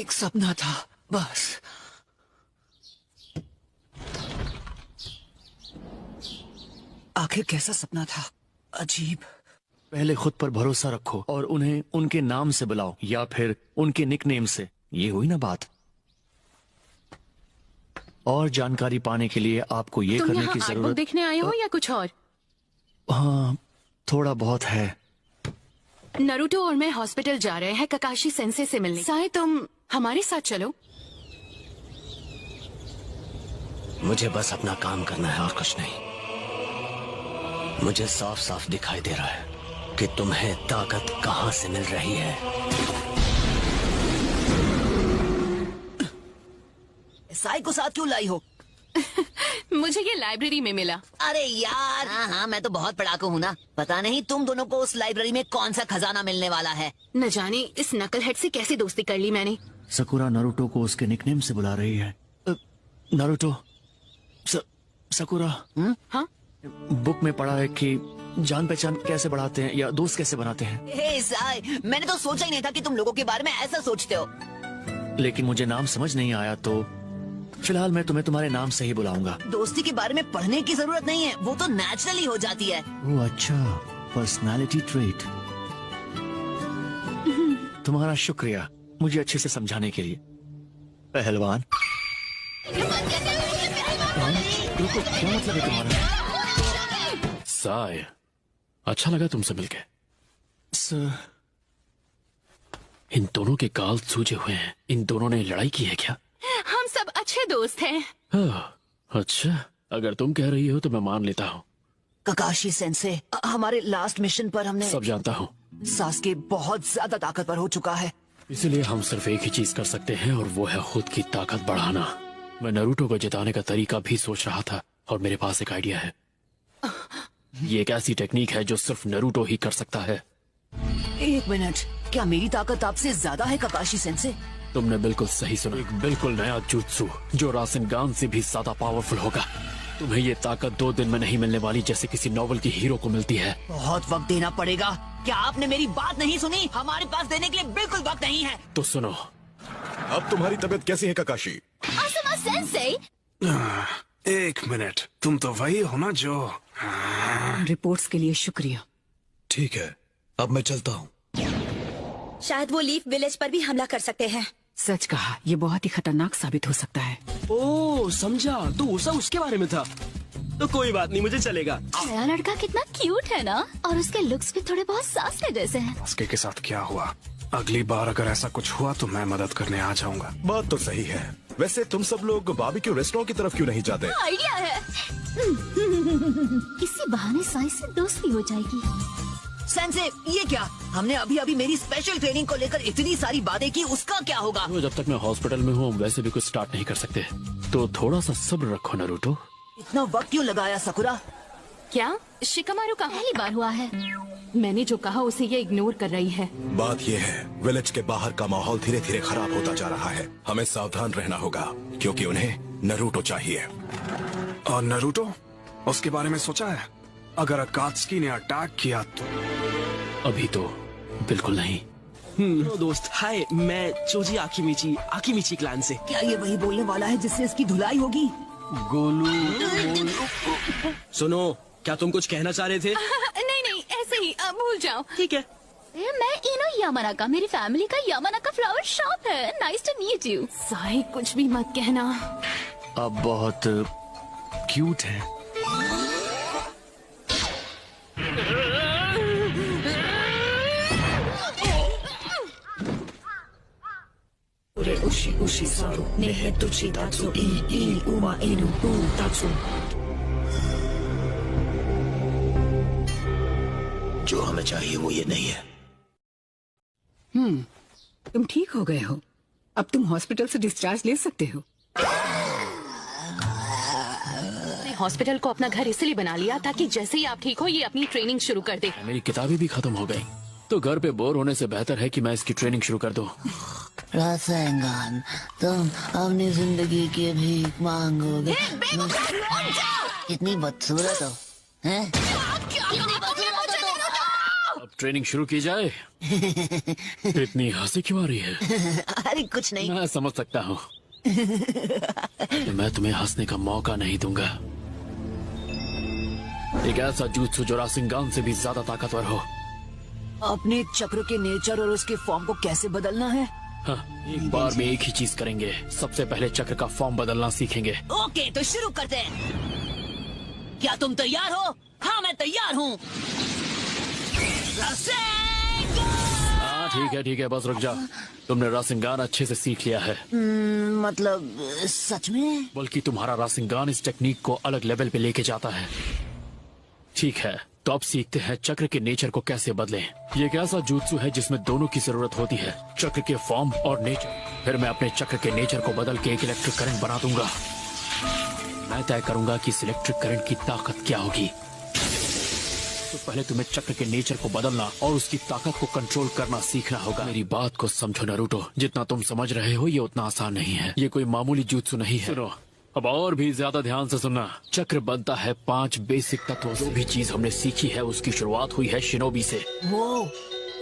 एक सपना था बस। आखिर कैसा सपना था? अजीब। पहले खुद पर भरोसा रखो और उन्हें उनके नाम से बुलाओ या फिर उनके निकनेम से। ये हुई ना बात। और जानकारी पाने के लिए आपको ये करने की तुम जरूरत। देखने आए हो या कुछ और? हाँ, थोड़ा बहुत है। नरूटो और मैं हॉस्पिटल जा रहे हैं ककाशी सेंसे से मिलने। साई तुम हमारे साथ चलो। मुझे बस अपना काम करना है और कुछ नहीं। मुझे साफ साफ दिखाई दे रहा है कि तुम्हें ताकत कहां से मिल रही है। साई को साथ क्यों लाई हो? मुझे ये लाइब्रेरी में मिला। अरे यार, हाँ, मैं तो बहुत पढ़ाकू हूँ ना। पता नहीं तुम दोनों को उस लाइब्रेरी में कौन सा खजाना मिलने वाला है। न जाने इस नकलहेड से कैसी दोस्ती कर ली मैंने। सकुरा नारुतो को उसके निकनेम से बुला रही है। Naruto, sakura. हाँ, बुक में पढ़ा है कि जान पहचान कैसे बढ़ाते हैं या दोस्त कैसे बनाते हैं। हे साई, मैंने तो सोचा ही नहीं था कि तुम लोगों के बारे में ऐसा सोचते हो। लेकिन मुझे नाम समझ नहीं आया तो फिलहाल मैं तुम्हें तुम्हारे नाम से ही बुलाऊंगा। दोस्ती के बारे में पढ़ने की जरूरत नहीं है, वो तो नेचुरली हो जाती है। ओह अच्छा, पर्सनालिटी ट्रेट। तुम्हारा शुक्रिया मुझे अच्छे से समझाने के लिए, पहलवान। रुको, क्या मतलब है तुम्हारा? साय, अच्छा लगा तुमसे मिलके। इन दोनों के गाल सूजे हुए हैं। इन दोनों ने लड़ाई की है क्या? हम सब अच्छे दोस्त हैं। अच्छा, अगर तुम कह रही हो तो मैं मान लेता हूँ। ककाशी सेंसे, हमारे लास्ट मिशन पर हमने सब जानता हूँ। सास्के बहुत ज्यादा ताकतवर हो चुका है। इसीलिए हम सिर्फ एक ही चीज कर सकते हैं और वो है खुद की ताकत बढ़ाना। मैं नारुतो को जिताने का तरीका भी सोच रहा था और मेरे पास एक आइडिया है। ये एक ऐसी टेक्निक है जो सिर्फ नारुतो ही कर सकता है। एक मिनट, क्या मेरी ताकत आपसे ज्यादा है ककाशी सेंसे? तुमने बिल्कुल सही सुना। एक बिल्कुल नया जुत्सु जो रासेनगान से भी ज्यादा पावरफुल होगा। तुम्हें ये ताकत 2 दिन में नहीं मिलने वाली जैसे किसी नॉवल की हीरो को मिलती है। बहुत वक्त देना पड़ेगा। क्या आपने मेरी बात नहीं सुनी? हमारे पास देने के लिए बिल्कुल वक्त नहीं है। तो सुनो। अब तुम्हारी तबीयत कैसी है ककाशी? आसुमा सेंसे। एक मिनट, तुम तो वही हो ना जो। रिपोर्ट्स के लिए शुक्रिया। ठीक है, अब मैं चलता हूँ। शायद वो लीफ विलेज पर भी हमला कर सकते हैं। सच कहा, ये बहुत ही खतरनाक साबित हो सकता है। ओह समझा, तो उषा उसके बारे में था। तो कोई बात नहीं, मुझे चलेगा। नया लड़का कितना क्यूट है ना, और उसके लुक्स भी थोड़े बहुत सास्के जैसे हैं। सास्के के साथ क्या हुआ? अगली बार अगर ऐसा कुछ हुआ तो मैं मदद करने आ जाऊंगा। बात तो सही है। वैसे तुम सब लोग बारबेक्यू रेस्टोरेंट की तरफ क्यों नहीं जाते? आइडिया है। इसी बहाने साई से दोस्ती हो जाएगी। सेंसे, ये क्या? हमने अभी अभी मेरी स्पेशल ट्रेनिंग को लेकर इतनी सारी बातें की, उसका क्या होगा? तो जब तक मैं हॉस्पिटल में हूँ वैसे भी कुछ स्टार्ट नहीं कर सकते, तो थोड़ा सा सब्र रखो नारुतो। इतना वक्त क्यों लगाया सकुरा? क्या शिकामारू का पहली बार हुआ है। मैंने जो कहा उसे ये इग्नोर कर रही है। बात ये है, विलेज के बाहर का माहौल धीरे धीरे खराब होता जा रहा है। हमें सावधान रहना होगा क्योंकि उन्हें नारुतो चाहिए। और नारुतो, उसके बारे में सोचा है? अगर अकात्सुकी ने अटैक किया तो? अभी तो बिल्कुल नहीं। तो दोस्त, हाय, मैं चोजी आकिमिची क्लैन से। क्या ये वही बोलने वाला है जिससे इसकी धुलाई होगी? गोलू। सुनो, क्या तुम कुछ कहना चाह रहे थे? नहीं, ऐसे ही भूल जाओ। ठीक है। मैं इनो यामानाका, मेरी फैमिली का यामानाका फ्लावर शॉप है। Nice to meet you. Sai कुछ भी मत कहना। अब बहुत क्यूट है। जो हमें चाहिए वो ये नहीं है। तुम ठीक हो गए हो, अब तुम हॉस्पिटल से डिस्चार्ज ले सकते हो। हॉस्पिटल को अपना घर इसलिए बना लिया ताकि जैसे ही आप ठीक हो ये अपनी ट्रेनिंग शुरू कर दे। मेरी किताबें भी खत्म हो गई, तो घर पे बोर होने से बेहतर है कि मैं इसकी ट्रेनिंग शुरू कर दूं। रासेंगान, तुम अपनी जिंदगी की भीख मांगोगे। कितनी बदसूरत हो, हैं? अब ट्रेनिंग शुरू की जाए। इतनी हंसी क्यों आ रही है? अरे कुछ नहीं। मैं समझ सकता हूँ। मैं तुम्हें हंसने का मौका नहीं दूंगा। एक ऐसा जुत्सु जो रासेंगान से भी ज्यादा ताकतवर हो। अपने चक्र के नेचर और उसके फॉर्म को कैसे बदलना है? हाँ, एक बार में एक ही चीज करेंगे। सबसे पहले चक्र का फॉर्म बदलना सीखेंगे। ओके, तो शुरू करते हैं। क्या तुम तैयार हो? हाँ, मैं तैयार हूँ। हाँ ठीक है, बस रुक जा। तुमने रासेंगान अच्छे से सीख लिया है। मतलब सच में? बल्कि तुम्हारा रासेंगान इस टेक्निक को अलग लेवल पे लेके जाता है। ठीक है, तो अब सीखते हैं चक्र के नेचर को कैसे बदलें। ये एक ऐसा जुत्सु है जिसमें दोनों की जरूरत होती है, चक्र के फॉर्म और नेचर। फिर मैं अपने चक्र के नेचर को बदल के एक इलेक्ट्रिक करंट बना दूंगा। मैं तय करूंगा कि इस इलेक्ट्रिक करंट की ताकत क्या होगी। तो पहले तुम्हें चक्र के नेचर को बदलना और उसकी ताकत को कंट्रोल करना सीखना होगा। मेरी बात को समझो नारुतो, जितना तुम समझ रहे हो ये उतना आसान नहीं है। ये कोई मामूली जुत्सु नहीं है। सुनो, अब और भी ज्यादा ध्यान से सुनना। चक्र बनता है 5 बेसिक तत्वों से। जो भी चीज हमने सीखी है उसकी शुरुआत हुई है शिनोबी से। वो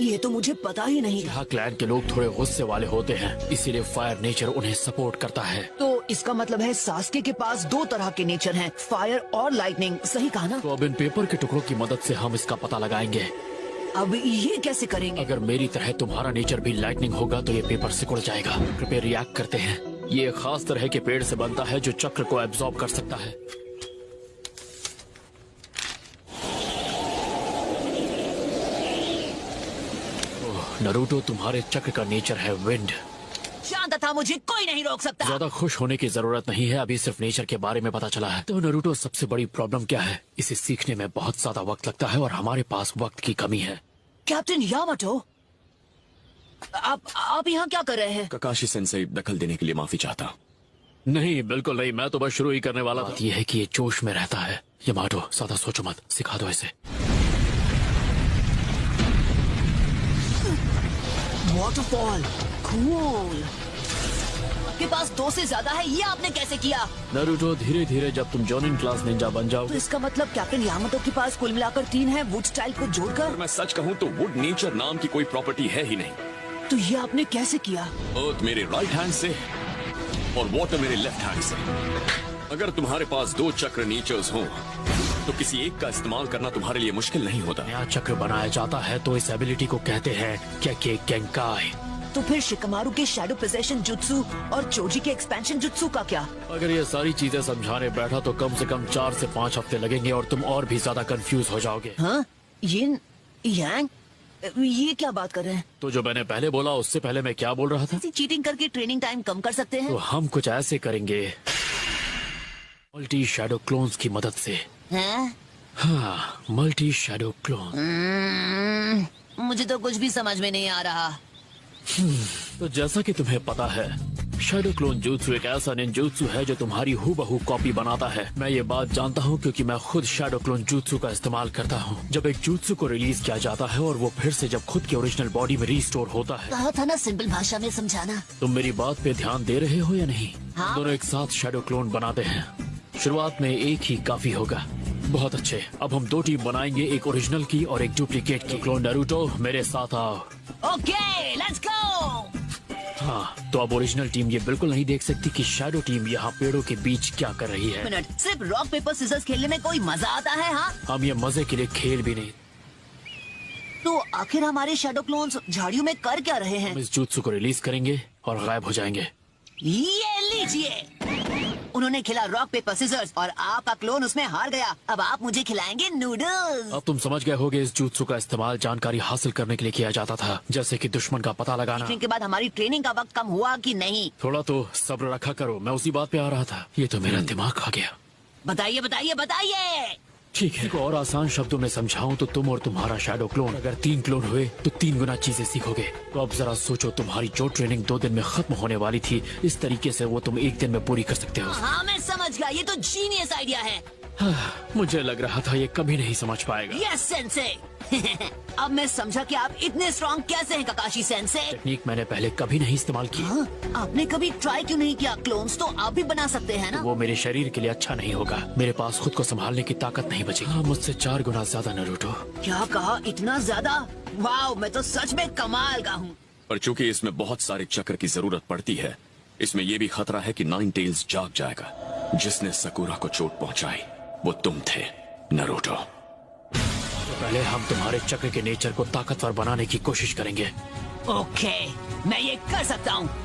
ये तो मुझे पता ही नहीं। यहाँ क्लैन के लोग थोड़े गुस्से वाले होते हैं, इसीलिए फायर नेचर उन्हें सपोर्ट करता है। तो इसका मतलब है सास्के के पास 2 तरह के नेचर हैं, फायर और लाइटनिंग। सही कहा ना? तो अब इन पेपर के टुकड़ों की मदद से हम इसका पता लगाएंगे। अब ये कैसे करेंगे? अगर मेरी तरह तुम्हारा नेचर भी लाइटनिंग होगा तो ये पेपर सिकुड़ जाएगा। कृपया रिएक्ट करते हैं। ये एक खास तरह के पेड़ से बनता है जो चक्र को एब्जॉर्ब कर सकता है। नारुतो, तुम्हारे चक्र का नेचर है विंड। शांत था, मुझे कोई नहीं रोक सकता। ज्यादा खुश होने की जरूरत नहीं है, अभी सिर्फ नेचर के बारे में पता चला है। तो नारुतो, सबसे बड़ी प्रॉब्लम क्या है? इसे सीखने में बहुत ज्यादा वक्त लगता है और हमारे पास वक्त की कमी है। कैप्टन यामाटो, आप यहाँ क्या कर रहे हैं? ककाशी सेंसेई, दखल देने के लिए माफी चाहता। नहीं, बिल्कुल नहीं, मैं तो बस शुरू ही करने वाला था। ये है कि ये जोश में रहता है। यामाटो, ज्यादा सोचो मत, सिखा दो इसे। Waterfall, cool. आपके पास 2 से ज्यादा है, ये आपने कैसे किया? नारुतो, धीरे धीरे जब तुम जॉनिन क्लास निंजा बन तो जाओगे। इसका मतलब कैप्टन यामाटो के पास कुल मिलाकर 3 है, वुड स्टाइल को जोड़कर। मैं सच कहूँ तो वुड नेचर नाम की कोई प्रॉपर्टी है ही नहीं। तो ये आपने कैसे किया? अर्थ मेरे राइट हैंड से और वाटर मेरे लेफ्ट हैंड से। अगर तुम्हारे पास 2 चक्र नेचर्स हों तो किसी एक का इस्तेमाल करना तुम्हारे लिए मुश्किल नहीं होता। नया चक्र बनाया जाता है तो इस एबिलिटी को कहते हैं केके गेंकाई। तो फिर शिकमारू के शैडो पोजेशन जुत्सु और चोजी के एक्सपेंशन जुत्सु का क्या? अगर ये सारी चीजें समझाने बैठा तो कम से कम 4 से 5 हफ्ते लगेंगे और तुम और भी ज्यादा कंफ्यूज हो जाओगे। हाँ? यिन यांग, ये क्या बात कर रहे हैं? तो जो मैंने पहले बोला उससे पहले मैं क्या बोल रहा था? चीटिंग करके ट्रेनिंग टाइम कम कर सकते हैं? तो हम कुछ ऐसे करेंगे मल्टी शैडो क्लोन्स की मदद से। हैं? हाँ, मल्टी शैडो क्लोन। मुझे तो कुछ भी समझ में नहीं आ रहा। तो जैसा कि तुम्हें पता है, शैडो क्लोन जुत्सु एक ऐसा निंजुत्सु है जो तुम्हारी हूबहू कॉपी बनाता है। मैं ये बात जानता हूँ क्योंकि मैं खुद शैडो क्लोन जुत्सु का इस्तेमाल करता हूँ। जब एक जुत्सु को रिलीज किया जाता है और वो फिर से जब खुद की ओरिजिनल बॉडी में रीस्टोर होता है। कहा था ना सिंपल भाषा में समझाना। तुम मेरी बात पे ध्यान दे रहे हो या नहीं? हाँ। दोनों एक साथ शैडो क्लोन बनाते हैं। शुरुआत में एक ही काफी होगा। बहुत अच्छे, अब हम 2 टीम बनाएंगे, एक ओरिजिनल की और एक डुप्लीकेट की। क्लोन नारुतो, मेरे साथ आओ। Okay, let's go. हाँ, तो अब ओरिजिनल टीम ये बिल्कुल नहीं देख सकती कि शैडो टीम यहाँ पेड़ों के बीच क्या कर रही है। मिनट, सिर्फ रॉक पेपर सीजर्स खेलने में कोई मजा आता है? हाँ, हम ये मजे के लिए खेल भी नहीं। तो आखिर हमारे शैडो क्लोन्स झाड़ियों में कर क्या रहे हैं? हम इस जुत्सु को रिलीज करेंगे और गायब हो जाएंगे। ये लीजिए, उन्होंने खेला रॉक पेपर सीजर्स और आपका क्लोन उसमें हार गया। अब आप मुझे खिलाएंगे नूडल्स। अब तुम समझ गए होगे इस जुत्सु का इस्तेमाल जानकारी हासिल करने के लिए किया जाता था, जैसे कि दुश्मन का पता लगाना। के बाद हमारी ट्रेनिंग का वक्त कम हुआ कि नहीं? थोड़ा तो सब्र रखा करो, मैं उसी बात पे आ रहा था। ये तो मेरा दिमाग खा गया। बताइए बताइए बताइए। ठीक है, और आसान शब्दों में समझाऊं तो तुम और तुम्हारा शैडो क्लोन अगर 3 क्लोन हुए तो 3 गुना चीजें सीखोगे। तो अब जरा सोचो, तुम्हारी जो ट्रेनिंग 2 दिन में खत्म होने वाली थी, इस तरीके से वो तुम 1 दिन में पूरी कर सकते हो। हाँ, मैं समझ गया, ये तो जीनियस आइडिया है। मुझे लग रहा था ये कभी नहीं समझ पाएगा। Yes sensei. अब मैं समझा कि आप इतने स्ट्रॉन्ग कैसे हैं ककाशी सेंसे। टेक्निक मैंने पहले कभी नहीं इस्तेमाल की। हाँ? आपने कभी ट्राई क्यों नहीं किया? क्लोन्स तो आप भी बना सकते हैं ना। वो मेरे शरीर के लिए अच्छा नहीं होगा, मेरे पास खुद को संभालने की ताकत नहीं बचेगी। हाँ, मुझसे 4 गुना ज्यादा नारुतो। क्या कहा? इतना ज्यादा? वाओ, मैं तो सच में कमाल का हूँ। पर चूंकि इसमें बहुत सारे चक्र की जरूरत पड़ती है, इसमें यह भी खतरा है कि नाइन टेल्स जाग जाएगा। जिसने सकुरा को चोट पहुंचाई वो तुम थे, नरूटो। तो पहले हम तुम्हारे चक्र के नेचर को ताकतवर बनाने की कोशिश करेंगे। ओके, मैं ये कर सकता हूँ।